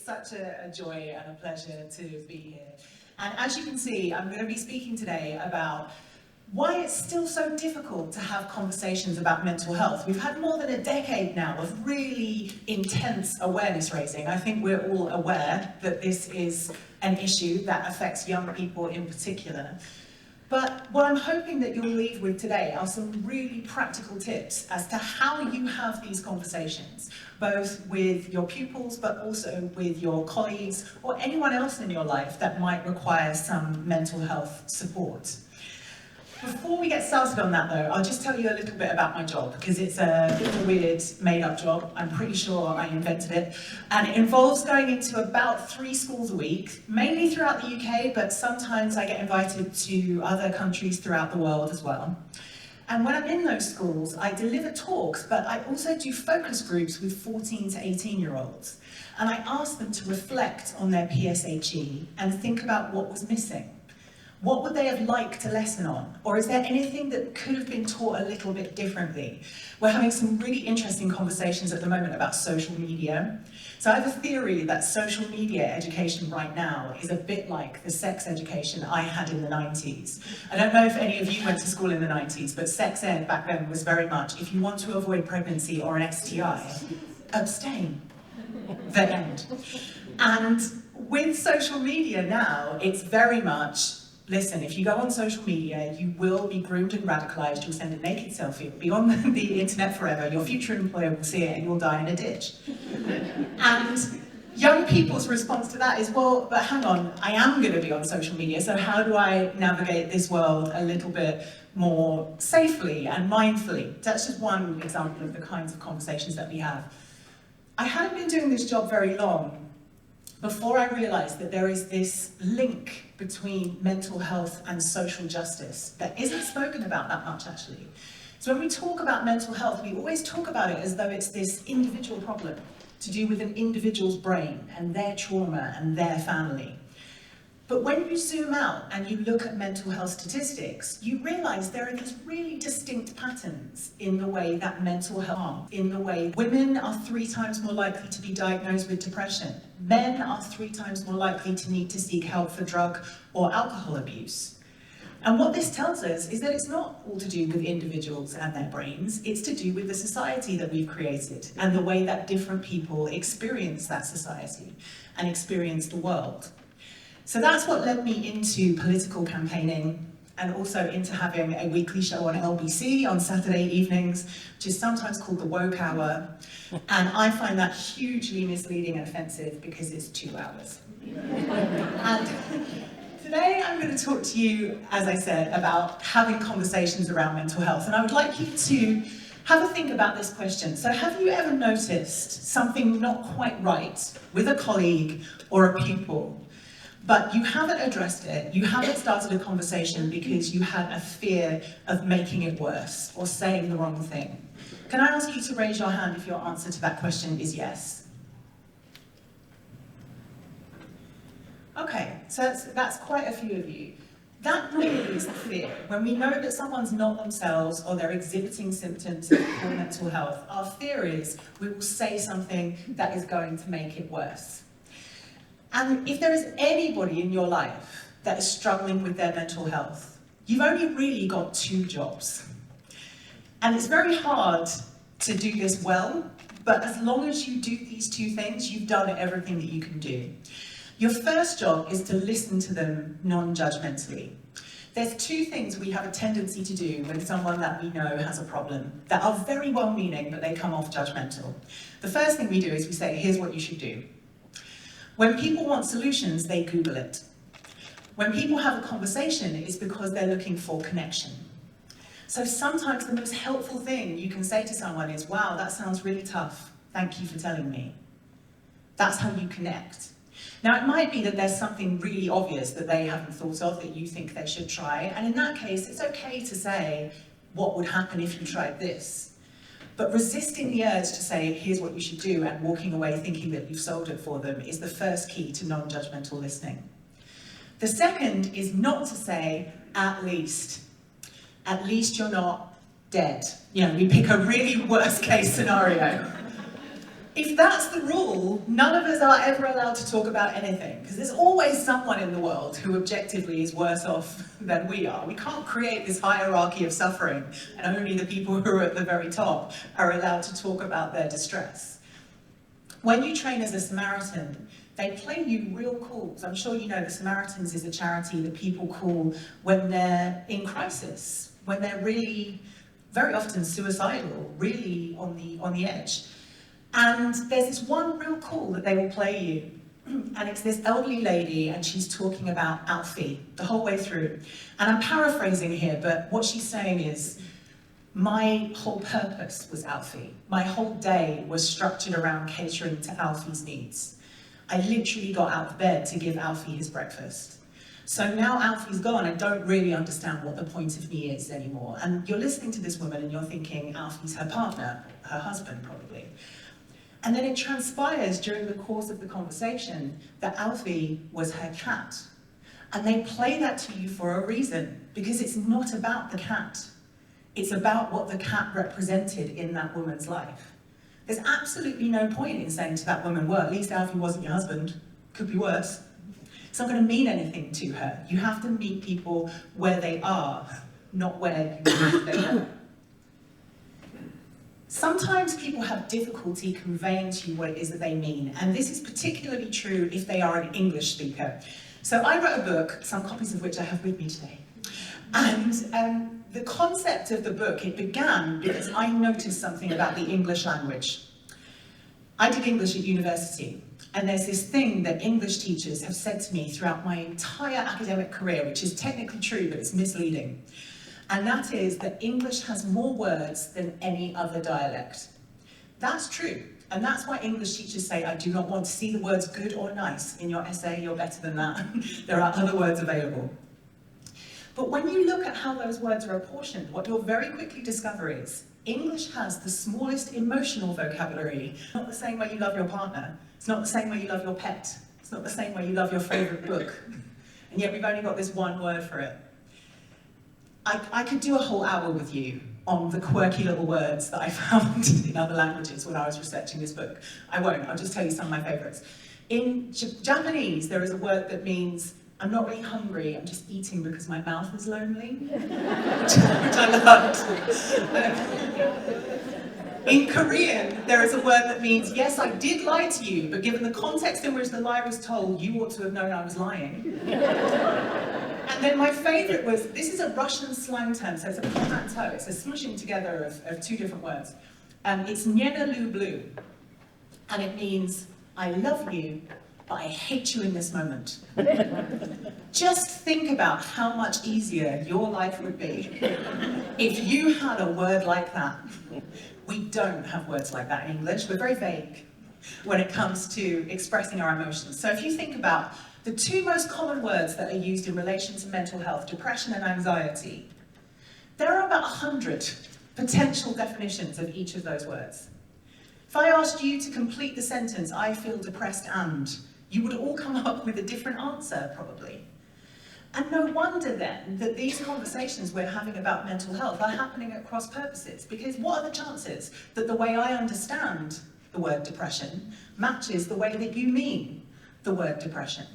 such a joy and a pleasure to be here. And as you can see, I'm going to be speaking today about why it's still so difficult to have conversations about mental health. We've had more than a decade now of really intense awareness raising. I think we're all aware that this is an issue that affects young people in particular. But what I'm hoping that you'll leave with today are some really practical tips as to how you have these conversations, both with your pupils, but also with your colleagues or anyone else in your life that might require some mental health support. Before we get started on that though, I'll just tell you a little bit about my job, because it's a bit of a weird, made-up job. I'm pretty sure I invented it. And it involves going into about 3 schools a week, mainly throughout the UK, but sometimes I get invited to other countries throughout the world as well. And when I'm in those schools, I deliver talks, but I also do focus groups with 14 to 18-year-olds. And I ask them to reflect on their PSHE and think about what was missing. What would they have liked a lesson on? Or is there anything that could have been taught a little bit differently? We're having some really interesting conversations at the moment about social media. So I have a theory that social media education right now is a bit like the sex education I had in the 90s. I don't know if any of you went to school in the 90s, but sex ed back then was very much, if you want to avoid pregnancy or an STI, abstain. The end. And with social media now, it's very much, listen, if you go on social media, you will be groomed and radicalized, you'll send a naked selfie, it'll be on the internet forever, your future employer will see it and you'll die in a ditch. And young people's response to that is, well, but hang on, I am going to be on social media, so how do I navigate this world a little bit more safely and mindfully? That's just one example of the kinds of conversations that we have. I hadn't been doing this job very long before I realized that there is this link between mental health and social justice that isn't spoken about that much, actually. So when we talk about mental health, we always talk about it as though it's this individual problem to do with an individual's brain and their trauma and their family. But when you zoom out and you look at mental health statistics, you realize there are these really distinct patterns in the way that mental health, in the way women are 3 times more likely to be diagnosed with depression. Men are 3 times more likely to need to seek help for drug or alcohol abuse. And what this tells us is that it's not all to do with individuals and their brains, it's to do with the society that we've created and the way that different people experience that society and experience the world. So that's what led me into political campaigning and also into having a weekly show on LBC on Saturday evenings, which is sometimes called the Woke Hour. And I find that hugely misleading and offensive because it's 2 hours. And today I'm going to talk to you, as I said, about having conversations around mental health. And I would like you to have a think about this question. So have you ever noticed something not quite right with a colleague or a pupil, but you haven't addressed it, you haven't started a conversation because you had a fear of making it worse or saying the wrong thing? Can I ask you to raise your hand if your answer to that question is yes? Okay, so that's quite a few of you. That really is the fear. When we know that someone's not themselves or they're exhibiting symptoms of poor mental health, our fear is we will say something that is going to make it worse. And if there is anybody in your life that is struggling with their mental health, you've only really got 2 jobs. And it's very hard to do this well, but as long as you do these 2 things, you've done everything that you can do. Your first job is to listen to them non-judgmentally. There's 2 things we have a tendency to do when someone that we know has a problem that are very well-meaning, but they come off judgmental. The first thing we do is we say, here's what you should do. When people want solutions, they Google it. When people have a conversation, it's because they're looking for connection. So sometimes the most helpful thing you can say to someone is, wow, that sounds really tough. Thank you for telling me. That's how you connect. Now, it might be that there's something really obvious that they haven't thought of that you think they should try. And in that case, it's okay to say, what would happen if you tried this? But resisting the urge to say, here's what you should do, and walking away thinking that you've solved it for them is the first key to non-judgmental listening. The second is not to say, at least you're not dead. You know, we pick a really worst case scenario. If that's the rule, none of us are ever allowed to talk about anything, because there's always someone in the world who objectively is worse off than we are. We can't create this hierarchy of suffering, and only the people who are at the very top are allowed to talk about their distress. When you train as a Samaritan, they play you real calls. I'm sure you know the Samaritans is a charity that people call when they're in crisis, when they're really, very often suicidal, really on the edge. And there's this one real call that they will play you, and it's this elderly lady, and she's talking about Alfie the whole way through. And I'm paraphrasing here, but what she's saying is, my whole purpose was Alfie. My whole day was structured around catering to Alfie's needs. I literally got out of bed to give Alfie his breakfast. So now Alfie's gone, I don't really understand what the point of me is anymore. And you're listening to this woman and you're thinking Alfie's her partner, her husband probably. And then it transpires during the course of the conversation that Alfie was her cat. And they play that to you for a reason, because it's not about the cat. It's about what the cat represented in that woman's life. There's absolutely no point in saying to that woman, well, at least Alfie wasn't your husband. Could be worse. It's not going to mean anything to her. You have to meet people where they are, not where you think they are. Sometimes people have difficulty conveying to you what it is that they mean, and this is particularly true if they are an English speaker. So I wrote a book, some copies of which I have with me today, and the concept of the book, it began because I noticed something about the English language. I did English at university, and there's this thing that English teachers have said to me throughout my entire academic career, which is technically true, but it's misleading. And that is that English has more words than any other dialect. That's true, and that's why English teachers say, I do not want to see the words good or nice in your essay, you're better than that. There are other words available. But when you look at how those words are apportioned, what you'll very quickly discover is English has the smallest emotional vocabulary. It's not the same way you love your partner. It's not the same way you love your pet. It's not the same way you love your favourite book. And yet we've only got this one word for it. I could do a whole hour with you on the quirky little words that I found in other languages when I was researching this book. I won't, I'll just tell you some of my favourites. In Japanese, there is a word that means, I'm not really hungry, I'm just eating because my mouth is lonely, which I loved. In Korean, there is a word that means, yes, I did lie to you, but given the context in which the lie was told, you ought to have known I was lying. And then my favourite was, this is a Russian slang term, so it's a portmanteau, it's a smushing together of two different words. It's "niena lublю," and it means, I love you, but I hate you in this moment. Just think about how much easier your life would be if you had a word like that. We don't have words like that in English, we're very vague when it comes to expressing our emotions. So if you think about the two most common words that are used in relation to mental health, depression and anxiety, there are about 100 potential definitions of each of those words. If I asked you to complete the sentence, I feel depressed and, you would all come up with a different answer, probably. And no wonder then that these conversations we're having about mental health are happening at cross purposes, because what are the chances that the way I understand the word depression matches the way that you mean the word depression?